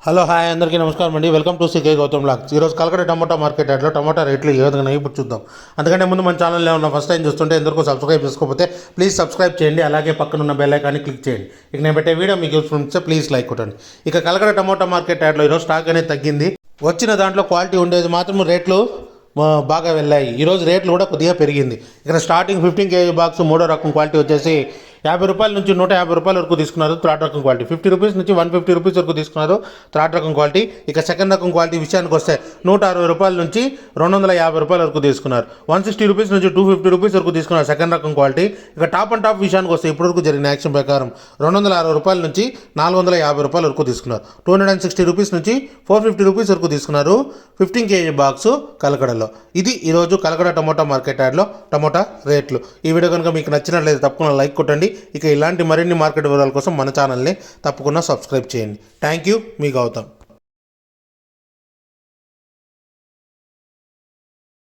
Hello hi అందరికీ నమస్కారం అండి. Welcome to CK Gautam blogs. ఈరోజు కలకడ టమాటా మార్కెట్ యార్డ్లో టమాటా రేట్లు ఏ విధంగా ఇప్పుడు చూద్దాం. అందుకంటే ముందు మన ఛానల్లో ఉన్న ఫస్ట్ టైం చూస్తుంటే ఎందుకు సబ్స్క్రైబ్ చేసుకోకపోతే ప్లీజ్ సబ్స్క్రైబ్ చేయండి. అలాగే పక్కన ఉన్న బెల్ ఐకాన్ని క్లిక్ చేయండి. ఇక నేను పెట్టే వీడియో మీకు యూస్ఫుల్ ఉంటే ప్లీజ్ లైక్ కొట్టండి. ఇక కలకడ టమాటా మార్కెట్ యార్డ్లో ఈరోజు స్టాక్ అనేది తగ్గింది. వచ్చిన దాంట్లో క్వాలిటీ ఉండేది మాత్రం రేట్లు బాగా వెళ్ళాయి. ఈరోజు రేట్లు కూడా కొద్దిగా పెరిగింది. ఇక్కడ స్టార్టింగ్ 15 kg బాక్స్ మూడో రకం క్వాలిటీ వచ్చేసి 50 రూపాయల నుంచి 150 రూపాయల వరకు తీసుకున్నారు. థర్డ్ రకం క్వాలిటీ 50 రూపీస్ నుంచి 150 రూపీస్ వరకు తీసుకున్నారు థర్డ్ రకం క్వాలిటీ. ఇక సెకండ్ రకం క్వాలిటీ విషయానికి వస్తే 160 రూపాయల నుంచి 250 రూపాయల వరకు తీసుకున్నారు. 160 రూపీస్ నుంచి 250 రూపీస్ వరకు తీసుకున్నారు సెకండ్ రకం క్వాలిటీ. ఇక టాప్ అండ్ టాప్ విషయానికి వస్తే ఇప్పటివరకు జరిగిన యాక్షన్ ప్రకారం 260 రూపాయల నుంచి 450 రూపాయల వరకు తీసుకున్నారు. 260 రూపీస్ నుంచి 450 రూపీస్ వరకు తీసుకున్నారు 15 kg బాక్స్ కలకడలో. ఇది ఈరోజు కలకడ టమోటా మార్కెట్ యార్డ్లో టమోటా రేట్లు. ఈ వీడియో కనుక మీకు నచ్చినట్లయితే తప్పకుండా లైక్ కొట్టండి. ఇక ఇలాంటి మరిన్ని మార్కెట్ వివరాల కోసం మన ఛానల్ని తప్పకుండా సబ్స్క్రైబ్ చేయండి. థ్యాంక్ యూ, మీ గౌతమ్.